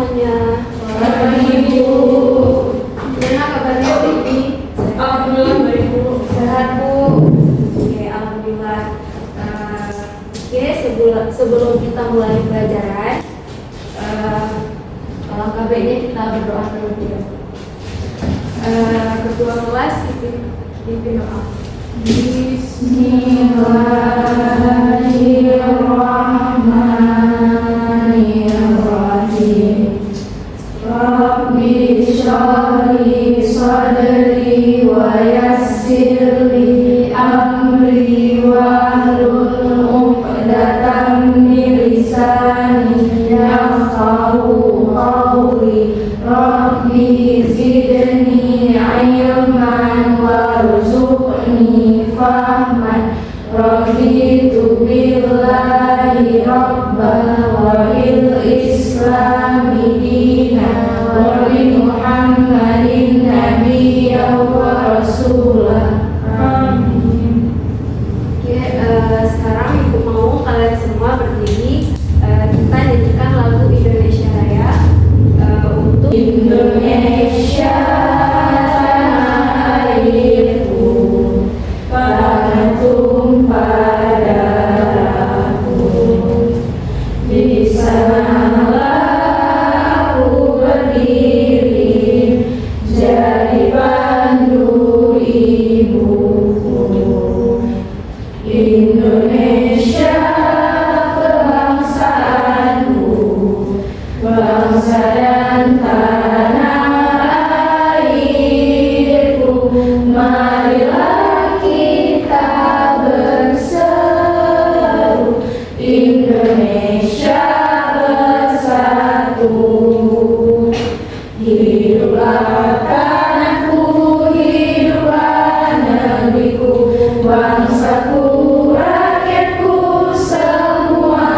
semuanya. Ibu. Gimana kabarnya Bibi? Alhamdulillah baik Bu. Sehat Bu? Oke, alhamdulillah. Oke, sebelum kita mulai pelajaran, alangkah baiknya kita berdoa terlebih dahulu. Ketua kelas pimpin doa. Bismillahirrahmanirrahim. Rabbi shrah li sadri wa yassir li amri wahlul 'uqdatam min lisani yafqahu qawli. Rabbi zidni 'ilman warzuqni fahman. Raditu billahi rabban wa bil islami dinan wa bi Muhammadin nabiyyan wa rasulah. Amin. Oke, sekarang Ibu mau kalian semua berdiri. Kita nyanyikan lagu Indonesia Raya untuk Indonesia tanah airku, tanah tumpah darahku. Di sanalah aku berdiri, jadi pandu ibuku. Indonesia kebangsaanku, bangsa dan tanah airku. Marilah kita berseru, Indonesia bersatu. Hiduplah tanahku, hiduplah negeriku, bangsaku, rakyatku semuanya.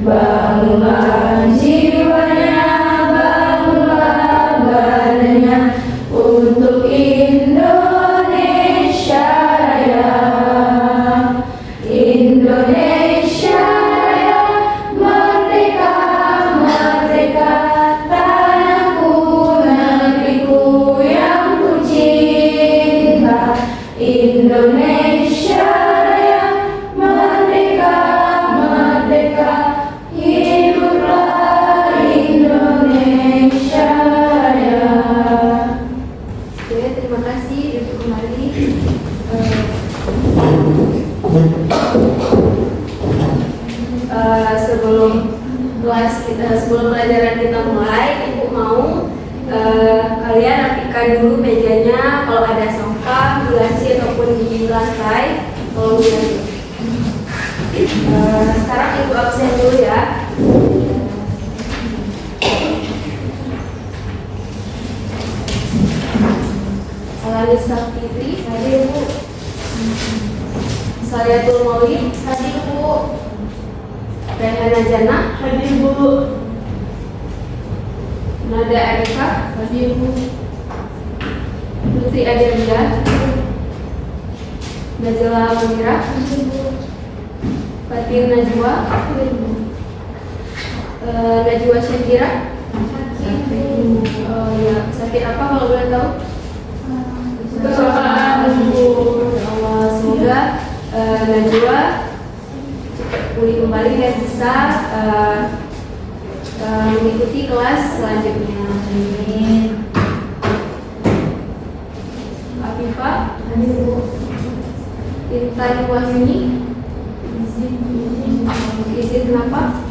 Bangunlah jiwanya, bangunlah badannya untuk Indonesia Raya. Indonesia Raya, merdeka, merdeka, tanahku, negeriku yang ku cinta. Indonesia Raya, merdeka, merdeka, hiduplah Indonesia Raya. Oke, terima kasih. Duduk kembali. Sebelum pelajaran kita mulai, Ibu mau kalian rapikan dulu mejanya. Kalau ada sampah, gulasi ataupun di lantai, tolong diambil. Sekarang Ibu absen dulu ya. Alanisa Fitri, hadir Bu. Sayatul Maulid, hadir Bu. Rehana Jana, Hadir Bu. Nada Arifah, Hadir Bu. Putri Adirda, Najla Munira, Fatin Najwa, Najwa Syakira. Ya, sakit apa kalau boleh tahu? Kecelakaan Bu. Ya Allah, semoga Najwa cepat pulih kembali dan bisa mengikuti kelas selanjutnya. Amin. Afifah, Hadir Bu. Intan Wahyuni, izin kenapa?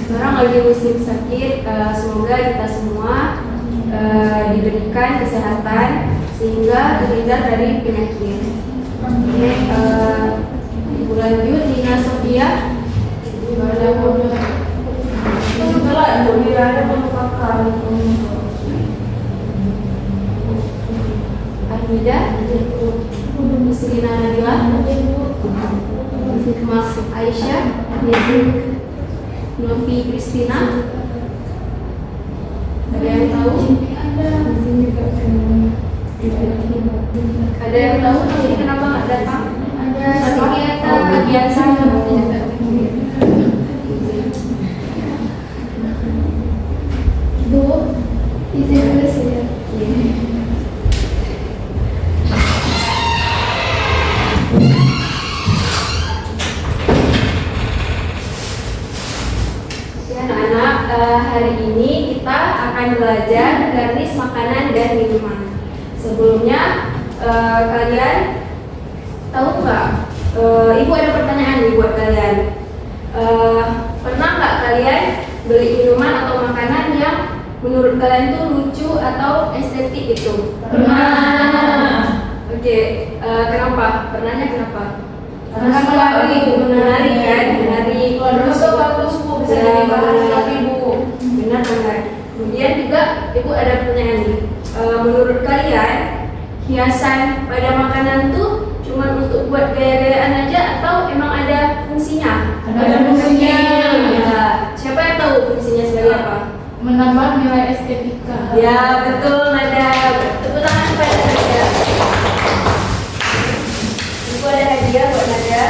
Sekarang lagi musim sakit, semoga kita semua diberikan kesehatan sehingga terhindar dari penyakit. Oke, Ibu lanjut, Nina Sofia. Armida, Musrina Nabila, Hikmah Aisyah, Novi Kristina. Ada yang tahu? Ada yang tahu ini kenapa nggak datang? Ada kegiatan. hari ini kita akan belajar garnish makanan dan minuman. Sebelumnya kalian tahu nggak? Ibu ada pertanyaan nih buat kalian. Pernah nggak kalian beli minuman atau makanan yang menurut kalian tuh lucu atau estetik itu? Pernah. Oke, kenapa? Pernahnya kenapa? Karena menarik kan? Menarik. Terus Terus bagus Bu, bisa jadi bahan lagi Bu. benar banget. Kemudian juga ibu ada pertanyaan nih. Menurut kalian hiasan pada makanan tuh cuma untuk buat gaya-gayaan aja atau emang ada fungsinya? Ada fungsinya. Ya, siapa yang tahu fungsinya sebagai apa? Menambah nilai estetika. Ya betul Nada. Tepuk tangan kepada Nada. Ibu ada hadiah buat Nada.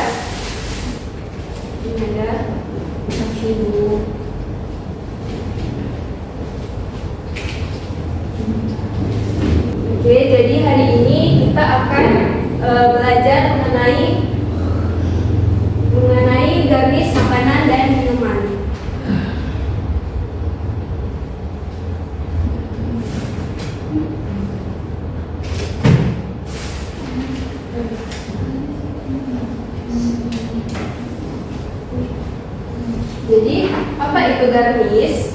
Ini Nada. Kasih Bu. Oke, jadi hari ini kita akan belajar mengenai garnish makanan dan minuman. Jadi, apa itu garnish?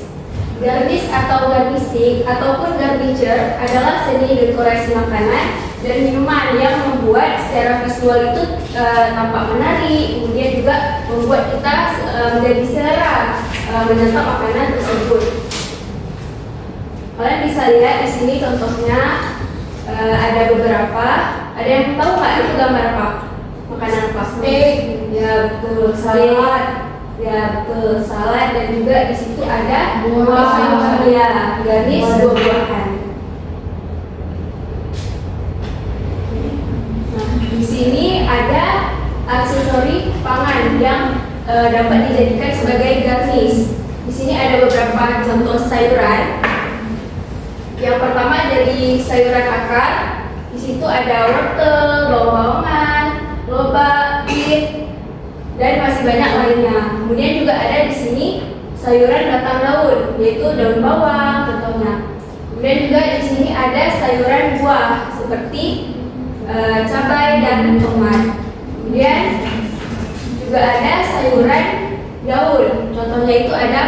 Garnish atau garnishing ataupun garniture adalah seni dekorasi makanan dan minuman yang membuat secara visual itu tampak menarik, kemudian juga membuat kita menjadi selera menyantap makanan tersebut. Kalian bisa lihat di sini contohnya ada beberapa. Ada yang tahu nggak itu gambar apa? Makanan apa? Steak. Ya betul. Salad. Ya betul, salad dan juga di situ ada Buah-buahan. Ya, garnish buah-buahan. Nah, di sini ada aksesori pangan yang dapat dijadikan sebagai garnish. Di sini ada beberapa contoh sayuran. Yang pertama dari sayuran akar. Di situ ada wortel, bawang-bawangan, lobak, beet, dan masih banyak lainnya. Kemudian juga ada di sini sayuran batang daun, yaitu daun bawang contohnya. Kemudian juga di sini ada sayuran buah seperti cabai dan tomat. Kemudian juga ada sayuran daun, contohnya itu ada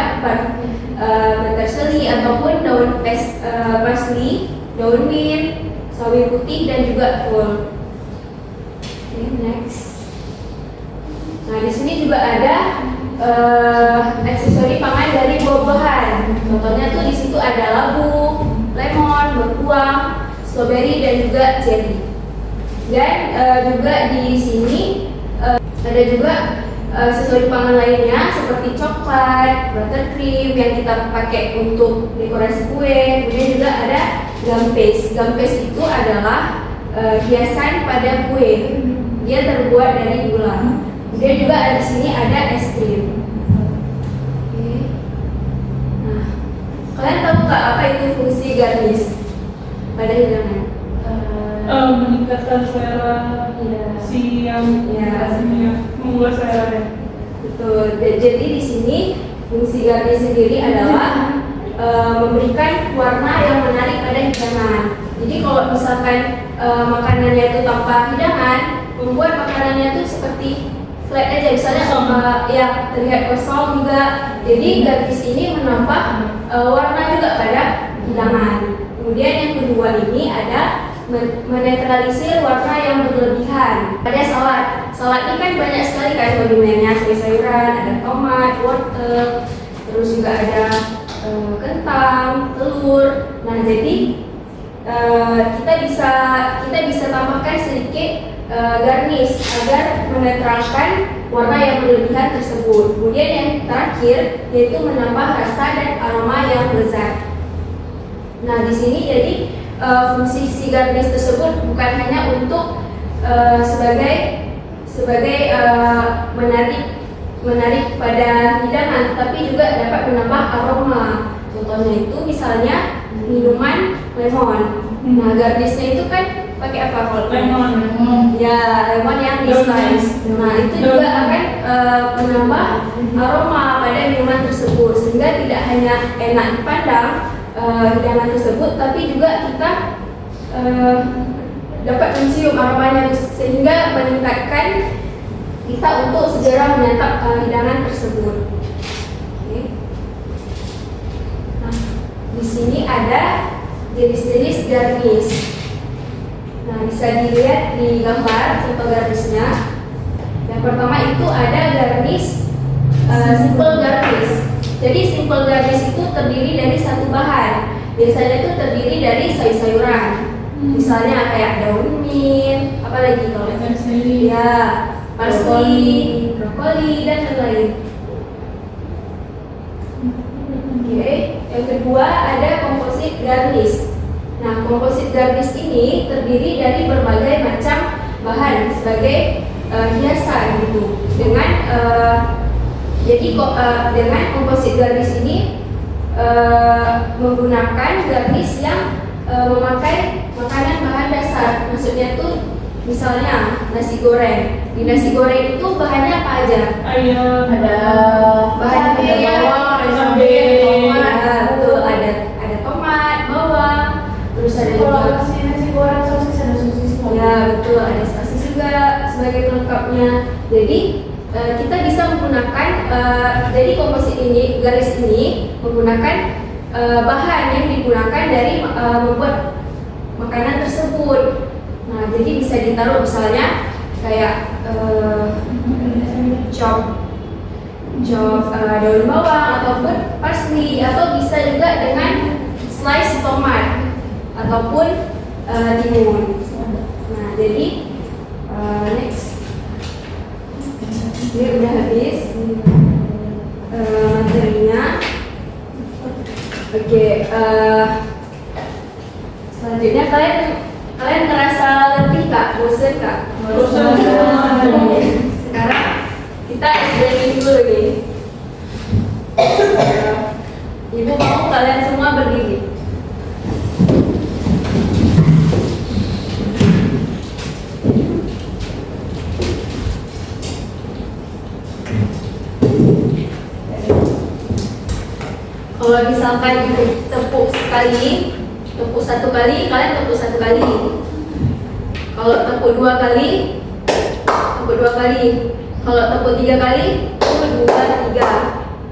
peterseli ataupun daun parsley, daun mint, sawi putih dan juga kol. Okay, next. Nah, di sini juga ada aksesori pangan dari buah-buahan. Contohnya tuh di situ ada labu, lemon, berkuang, stroberi dan juga cherry. Dan juga di sini ada juga aksesori pangan lainnya seperti coklat, buttercream yang kita pakai untuk dekorasi kue. Kemudian juga ada gum paste. Gum paste itu adalah hiasan pada kue. Dia terbuat dari gula. Kemudian juga di sini ada es krim. Oke. Nah, kalian tahu nggak apa itu fungsi garnish pada hidangan? Meningkatkan selera si yang hasilnya membuat selera. Betul. Jadi di sini fungsi garnish sendiri adalah memberikan warna yang menarik pada hidangan. Jadi kalau misalkan makanannya itu tanpa hidangan, membuat makanannya itu seperti flat aja, misalnya ya terlihat kosong juga. Jadi garnish ini menambah warna juga pada hidangan. Kemudian yang kedua ini ada menetralisir warna yang berlebihan pada salad. Salad ini kan banyak sekali kan kondimennya, sayuran, ada tomat, wortel, terus juga ada kentang, telur. Nah jadi kita bisa tambahkan sedikit garnish agar menetralkan warna yang berlebihan tersebut. Kemudian yang terakhir yaitu menambah rasa dan aroma yang lezat. Nah di sini jadi fungsi si garnish tersebut bukan hanya untuk sebagai menarik pada hidangan, tapi juga dapat menambah aroma. Contohnya itu misalnya minuman lemon. Nah garnishnya itu kan pakai apa kalau Lemon. Ya, lemon yang di slice. Nah, itu juga akan menambah aroma pada minuman tersebut. tersebut, sehingga tidak hanya enak dipandang hidangan tersebut, tapi juga kita dapat mencium aromanya, sehingga meningkatkan kita untuk segera menyantap hidangan tersebut. Oke. Nah, di sini ada jenis-jenis garnish. Nah, bisa dilihat di gambar contoh garnishnya. Yang pertama itu ada garnish simple garnish. Jadi simple garnish itu terdiri dari satu bahan. Biasanya itu terdiri dari sayur-sayuran. Misalnya kayak daun mint, apalagi kalau ya, parsley, brokoli dan lain-lain. Oke, yang kedua ada composite garnish. Nah, composite garnish ini terdiri dari berbagai macam bahan sebagai hiasan gitu. Dengan composite garnish ini menggunakan garnish yang memakai makanan bahan dasar. Maksudnya tuh misalnya nasi goreng. Di nasi goreng itu bahannya apa aja? Ayam, Ada bahan bawang, ada cabai, tomat, betul, ada tomat, bawang, terus ada juga nasi goreng sosis ada sosis. ya betul, ada sosis juga sebagai pelengkapnya. Jadi kita bisa menggunakan jadi komposit ini, garis ini menggunakan bahan yang digunakan dari membuat makanan tersebut. Nah, jadi bisa ditaruh misalnya kayak chop daun bawang ataupun parsley, atau bisa juga dengan slice tomat ataupun timun. Nah, jadi next, ini udah habis materinya. Oke, selanjutnya kalian ngerasa letih kak? Bosen kak? Bosen. Sekarang kita explaining dulu nih. Ibu mau kalian semua berdiri. Kalau misalkan ibu tepuk satu kali, kalian tepuk satu kali. Kalau tepuk dua kali, tepuk dua kali. Kalau tepuk tiga kali, tepuk dua, tiga.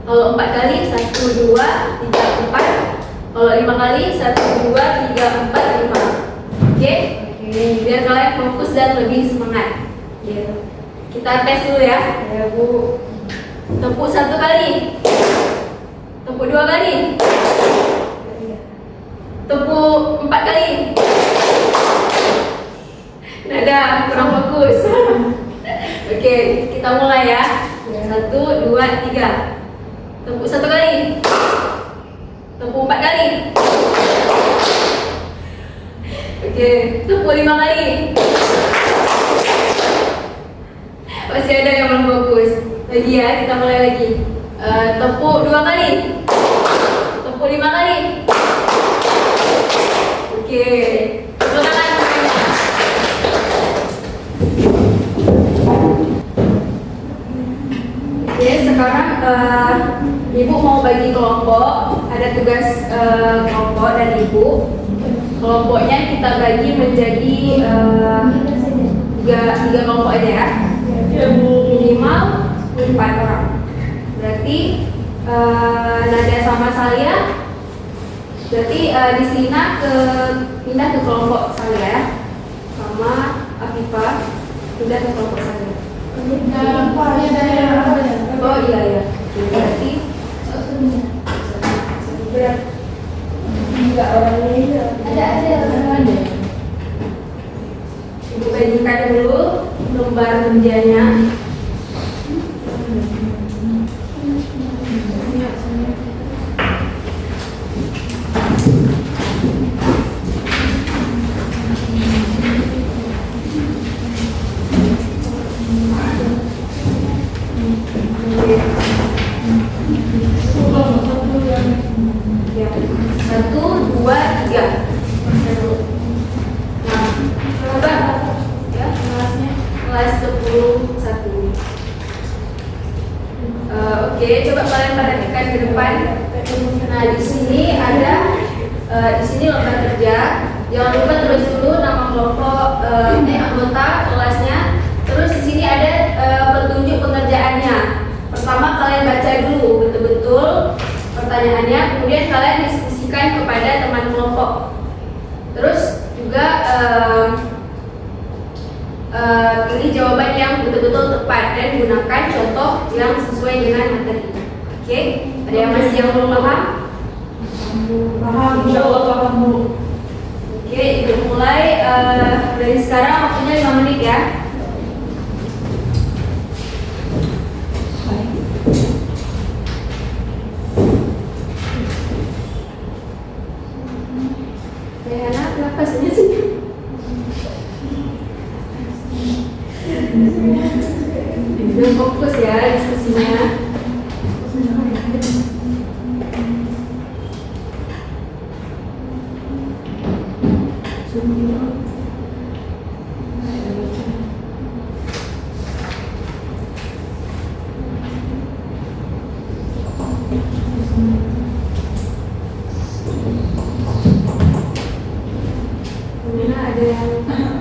Kalau empat kali, satu, dua, tiga, empat. Kalau lima kali, satu, dua, tiga, empat, lima. Oke? Biar kalian fokus dan lebih semangat. Gitu. Kita tes dulu ya. Ya Bu. Tepuk satu kali. Tepuk dua kali. Tepuk empat kali. Nada kurang fokus. Oke, kita mulai ya. Satu, dua, tiga. Tepuk satu kali. Tepuk empat kali. Oke, tepuk lima kali. Masih ada yang belum fokus. Lagi ya, kita mulai lagi. Tepuk dua kali. Tepuk lima kali. Oke, tepuk tangan semuanya. Oke, sekarang ibu mau bagi kelompok. Ada tugas kelompok dan ibu. Kelompoknya kita bagi menjadi tiga kelompok aja ya. Ya Bu. Minimal 4 orang. Berarti Nada sama saya. Berarti di sini pindah ke kelompok saya, sama Afifah pindah ke kelompok saya. Oh iya ya. Berarti enggak orangnya ini ada. Ibu bagikan dulu lembar kerjanya. Ya, 1, 2, 3. Nah, coba ya kelasnya kelas 10 1. Oke, coba kalian perhatikan ke depan. Nah, di sini ada di sini lembar kerja. Jangan lupa tulis dulu nama kelompok anggota kelasnya. Terus di sini ada petunjuk pengerjaannya. Pertama kalian baca dulu betul-betul pertanyaannya, kemudian kalian diskusikan kepada teman kelompok. Terus juga pilih jawaban yang betul-betul tepat dan gunakan contoh yang sesuai dengan materi. Oke, ada yang masih yang belum paham? Paham, insya Allah paham Bu. Oke, itu mulai dari sekarang waktunya 5 menit ya. Rehana, kenapa senyum sih? Udah fokus ya diskusinya. Mana ada yang kurang paham?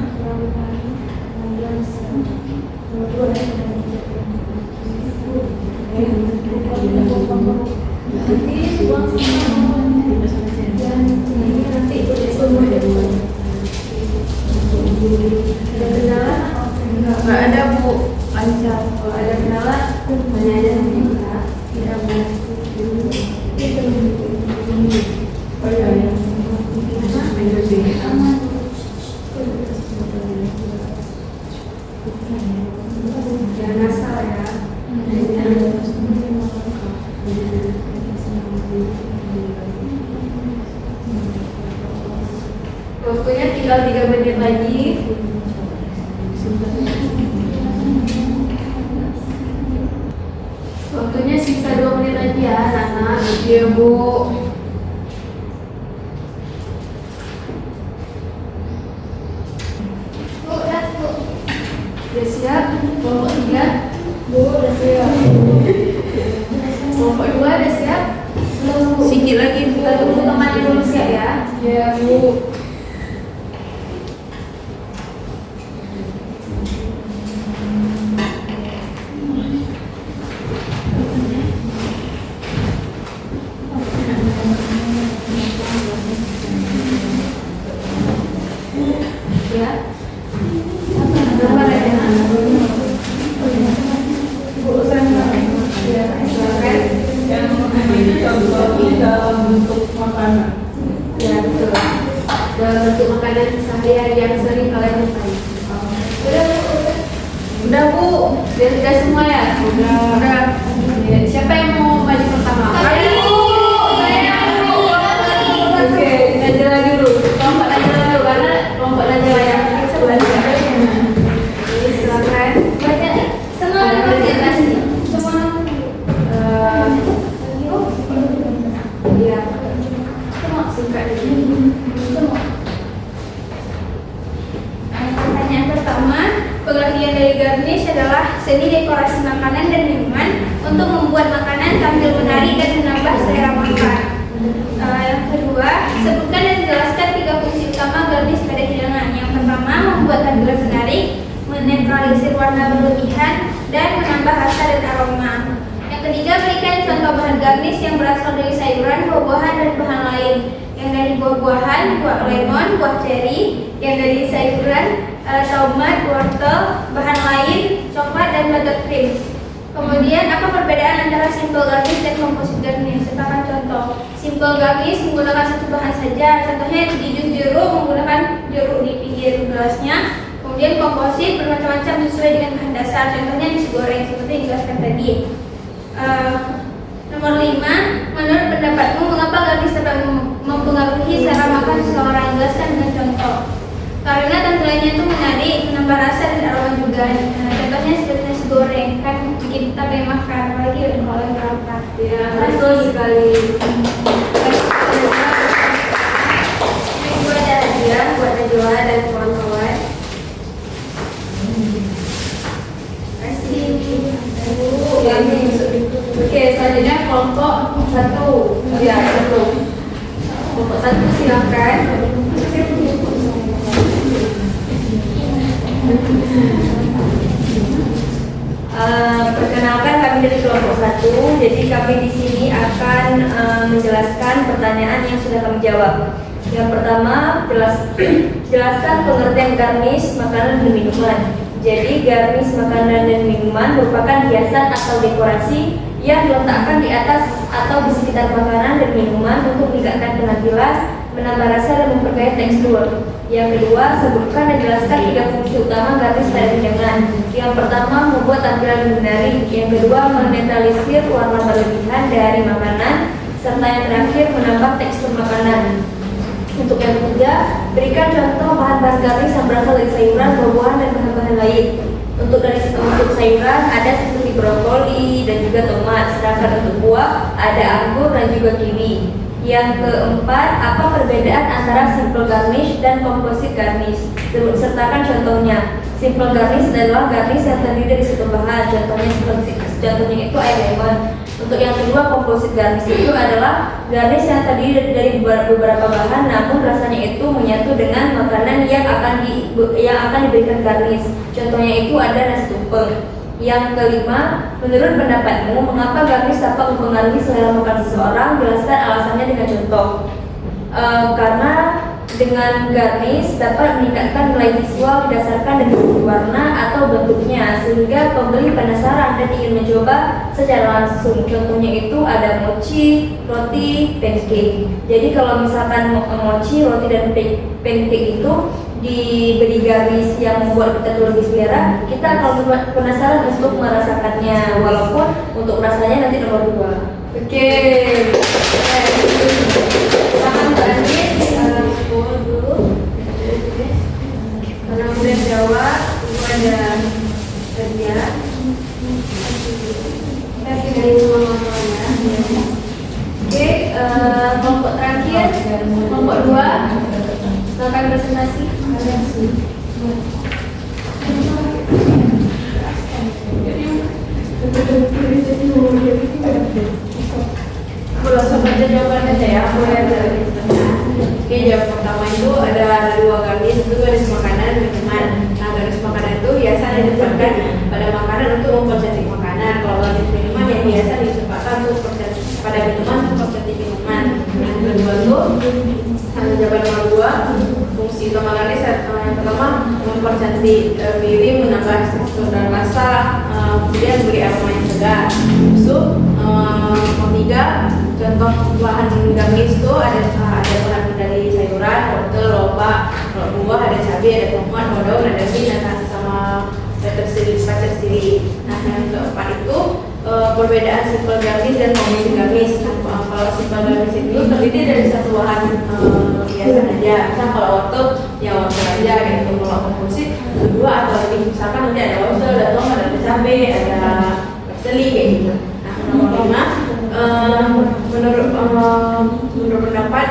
Nanti buang semua dan ini nanti ikut semua ada kenalan? Nggak ada Bu, lancar. Kalau ada kenalan, hanya aja sama kita. Tidak Bu. Oh iya ya. Jangan asal ya. Waktunya tinggal 3 menit lagi. Waktunya sisa 2 menit lagi ya, Nana. Iya Bu. Udah siap? Kelompok 3? Bu, udah siap. Kelompok 2 udah siap? Sedikit lagi, kita tunggu temannya dulu siap ya. Ya Bu. Ya. Berapa ada? Bu, ya, silakan. Yang ini contohnya dalam bentuk makanan. Ya betul. Dalam bentuk makanan sehari-hari yang sering kalian jumpai. Udah Bu, udah semua ya? Udah. Ya, siapa yang mau maju pertama? Ayo Bu, saya Bu. Oke, Najla dulu. Kelompok Najla dulu karena kelompok Najla yang sebelahnya. Jadi silakan. Baca semua presentasi. Semua. Iya. Semua singkat dulu. Semua. Pertanyaan pertama, pengertian dari garnish adalah seni dekorasi makanan dan minuman untuk membuat makanan tampil menarik dan menambah selera makan. Yang kedua, sebutkan dan jelaskan 3 fungsi utama garnish pada hidangan. Yang pertama, membuat tampilan menarik, menetralisir warna berlebihan, dan menambah rasa dan aroma. Yang ketiga, berikan contoh bahan garnish yang berasal dari sayuran, buah-buahan, dan bahan lain. Yang dari buah-buahan, buah lemon, buah ceri. Yang dari sayuran, tomat, wortel, bahan lain, coklat, dan buttercream. Kemudian, apa perbedaan antara simple garnish dan composite garnish? Sertakan contoh. Simple garnish menggunakan satu bahan saja. Contohnya di jus jeruk menggunakan jeruk di pinggir gelasnya. Kemudian composite bermacam-macam sesuai dengan bahan dasar. Contohnya nasi goreng seperti yang dijelaskan tadi. Nomor 5, menurut pendapatmu mengapa garnish dapat mempengaruhi selera makan seseorang? Jelaskan dengan contoh. Karena tampilannya itu menarik, menambah rasa dan aroma juga. Contohnya seperti nasi goreng, kan bikin kita pengen makan, apalagi kalau yang berangkat. Ya, betul sekali. Ini buat hadiah buat Najwa dan kawan-kawan. Terima kasih. semuanya kelompok 1. Ya, 1. Kelompok 1 silakan. Perkenalkan, kami dari kelompok 1. Jadi kami di sini akan menjelaskan pertanyaan yang sudah kami jawab. Yang pertama, jelaskan pengertian garnish makanan dan minuman. Jadi garnish makanan dan minuman merupakan hiasan atau dekorasi yang diletakkan di atas atau di sekitar makanan dan minuman untuk meningkatkan penampilan, menambah rasa dan memperkaya tekstur. Yang kedua, sebutkan dan jelaskan 3 fungsi utama garnish pada hidangan. Yang pertama, membuat tampilan menarik. Yang kedua, menetralisir warna berlebihan dari makanan. Serta yang terakhir, menambah tekstur makanan. Untuk yang ketiga, berikan contoh bahan-bahan garnish yang berasal dari sayuran, buah-buahan, dan bahan-bahan lain. Untuk sayuran ada seperti brokoli dan juga tomat. Sedangkan untuk buah ada anggur dan juga kiwi. Yang keempat, apa perbedaan antara simple garnish dan composite garnish? Sertakan contohnya. Simple garnish adalah garnish yang terdiri dari satu bahan. Contohnya itu air lemon. Untuk yang kedua, composite garnish itu adalah garnish yang terdiri dari beberapa bahan, namun rasanya itu menyatu dengan makanan yang akan diberikan garnish. Contohnya itu ada nasi tumpeng. Yang kelima, menurut pendapatmu, mengapa garnish dapat mempengaruhi selera makan seseorang? Jelaskan alasannya dengan contoh. Karena dengan garnish dapat meningkatkan nilai visual didasarkan dari segi warna atau bentuknya, sehingga pembeli penasaran dan ingin mencoba secara langsung. Contohnya itu ada mochi, roti, pancake. Jadi kalau misalkan mochi, roti, dan pancake itu diberi garnish yang membuat kita lebih selera, kita akan penasaran untuk merasakannya, walaupun untuk rasanya nanti nomor 2. Oke. Silakan garnish dulu. Karena udah jawab, itu ada kerja. Kasih dari semua teman-temannya. Oke, kelompok terakhir, kelompok 2. Silakan presentasi. Aku langsung baca jawaban aja ya. Aku lihat dari tengah. Oke, jawab pertama itu ada 2 garnish, itu garis makanan dan minuman. Nah, garis makanan itu biasa ditempatkan pada makanan untuk mempercantik makanan. Kalau garis minuman yang biasa ditempatkan untuk pada minuman untuk mempercantik minuman. Yang kedua itu jawaban nomor 2, fungsi utama garnish yang pertama mempercantik piring, menambah tekstur dan rasa, kemudian beri aroma yang segar. Ketiga, contoh bahan garnish itu ada bahan dari sayuran, wortel, lobak, kalau buah ada cabai, ada tomat, ada daun, ada daging, dan sama petersili. Nah, yang keempat itu perbedaan simple garnish dan composite garnish. Nah, kalau simple garnish itu terdiri dari satu bahan biasa aja. Misal kalau wortel ya wortel aja gitu. Kalau composite 2 atau lebih, misalkan nanti ada wortel, ada tomat, ada cabai, ada petersili kayak gitu. Nah, nomor 5, menurut pendapat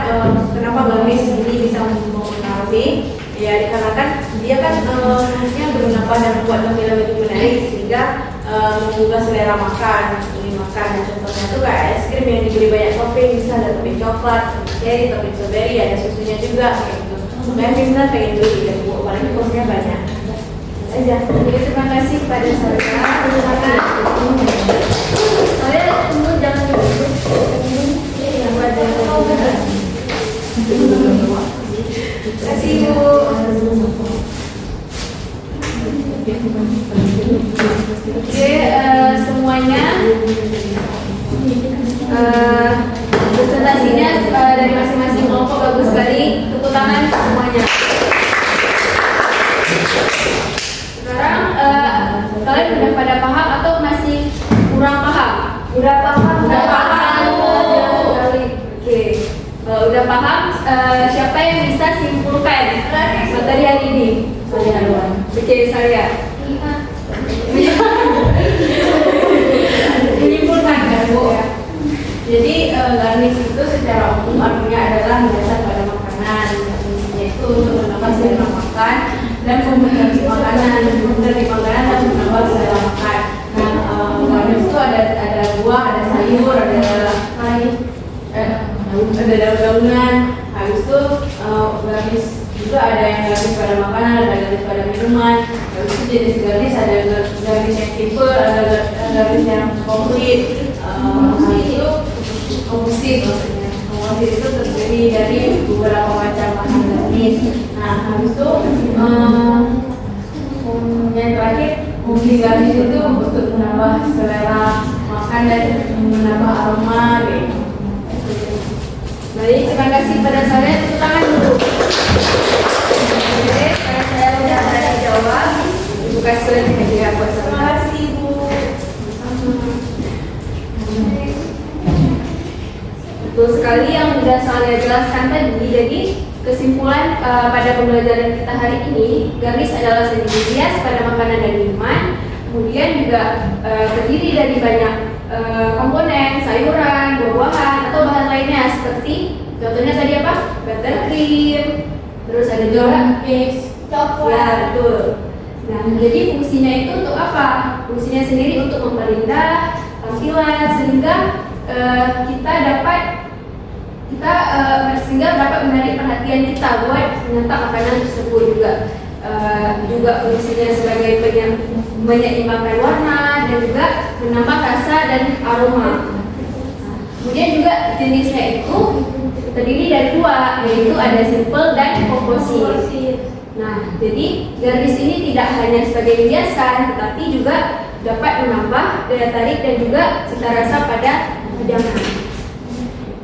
kenapa garnish ini bisa mempengaruhi? Ya, dikarenakan dia kan harusnya bermanfaat dan membuat tampilan lebih menarik, sehingga menggugah selera makan. Dan contohnya itu kayak es krim yang diberi banyak topping, bisa ada topping coklat, cherry, topping strawberry, ada susunya juga kayak gitu. Makanya kita pengen beli dan Bu, apalagi porsinya banyak. Aja. Jadi terima kasih kepada saudara. Silakan. Saya tunggu jangan dulu. Yang buat terima kasih Bu. Oke, semuanya presentasinya dari masing-masing kelompok bagus sekali. Tepuk tangan semuanya. Sekarang kalian udah pada paham atau masih kurang paham? Udah paham. Oke. Kalau udah paham, siapa yang bisa simpulkan materi hari ini? Saya. Oke, saya. Menyimpulkan kan Bu ya. Jadi garnish itu secara umum artinya adalah hiasan pada makanan, yaitu untuk menambah selera makan dan kompetensi makanan dan menambah selera makan. Nah, Gamis itu ada buah, ada sayur, ada ada daun-daunan. Habis itu gamis juga ada yang gamis pada makanan, ada gamis pada minuman. Habis itu jenis gamis ada gamis yang simple, ada gamis yang komplit. Itu komposit maksudnya. Komposit itu terdiri dari beberapa macam bahan gamis. Nah, habis itu yang terakhir fungsi gamis itu untuk menambah selera makan dan menambah aroma gitu. Baik, terima kasih pada saya. Tepuk tangan dulu. Oke, karena saya sudah ada jawab, Ibu kasih lagi hadiah buat saya. Terima kasih Ibu. Betul sekali yang sudah saya jelaskan tadi. Jadi kesimpulan pada pembelajaran kita hari ini, gamis adalah seni hias pada makanan dan minuman. Kemudian juga terdiri dari banyak komponen, sayuran, buah-buahan atau bahan lainnya seperti contohnya tadi apa? Buttercream, terus ada juga coklat. Ya, betul. Nah, jadi fungsinya itu untuk apa? Fungsinya sendiri untuk memperindah tampilan sehingga kita dapat menarik perhatian kita buat menyantap makanan tersebut juga fungsinya sebagai menyeimbangkan warna dan juga menambah rasa dan aroma. Kemudian juga jenisnya itu terdiri dari dua, yaitu ada simple dan komposit. Nah, jadi garis ini tidak hanya sebagai hiasan, tetapi juga dapat menambah daya tarik dan juga cita rasa pada hidangan.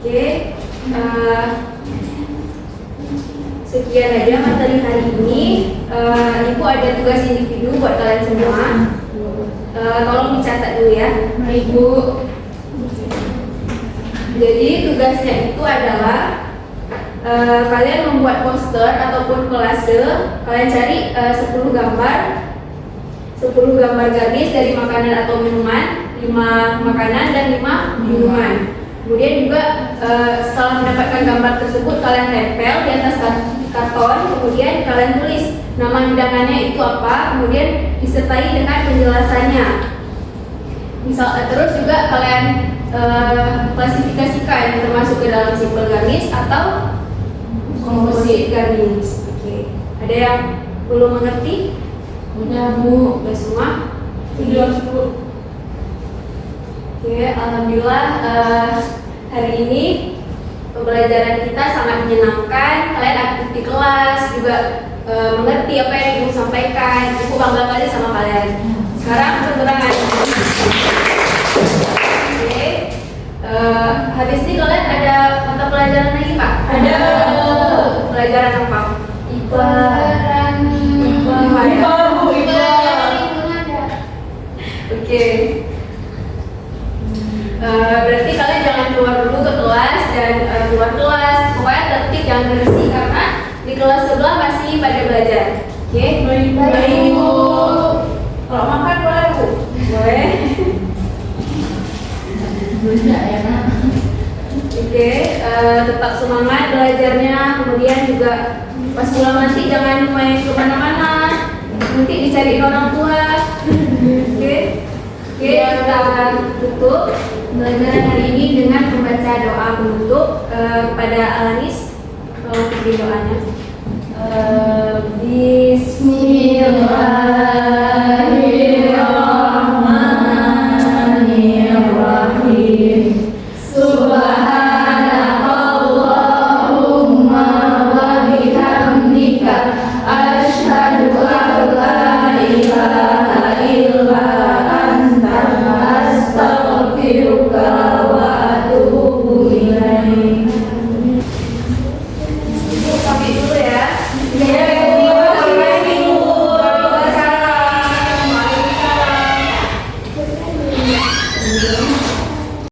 Oke, sekian aja materi hari ini. Ibu ada tugas individu buat kalian semua. Tolong dicatat dulu ya, Ibu. Jadi tugasnya itu adalah kalian membuat poster ataupun kolase. Kalian cari 10 gambar garis dari makanan atau minuman, 5 makanan dan 5 minuman. Kemudian juga setelah mendapatkan gambar tersebut kalian tempel di atas karton, kemudian kalian tulis nama hidangannya itu apa, kemudian disertai dengan penjelasannya. Terus juga kalian klasifikasikan termasuk ke dalam simple gamis atau komposit gamis. Oke. Ada yang belum mengerti? Udah Bu, udah semua? Sudah Bu. Oke, alhamdulillah hari ini pembelajaran kita sangat menyenangkan. Kalian aktif di kelas, juga mengerti apa yang Ibu sampaikan. Ibu bangga sekali sama kalian. Sekarang keterangan. Oke, habis ini kalian ada mata pelajaran lagi Pak? Ada. Pelajaran apa? IPA. Oke. Berarti kalian jangan keluar dulu ke kelas dan keluar kelas. Pokoknya tertib, jangan bersih karena di kelas sebelah masih pada belajar. Oke? Baik Bu. Kalau makan boleh Bu? Boleh. Oke, tetap semangat belajarnya. Kemudian juga pas pulang nanti jangan main kemana-mana. Nanti dicariin orang tua. Oke, kita tutup pembelajaran hari ini dengan membaca doa penutup kepada Alanis. Tolong beri doanya. Bismillahirrahmanirrahim.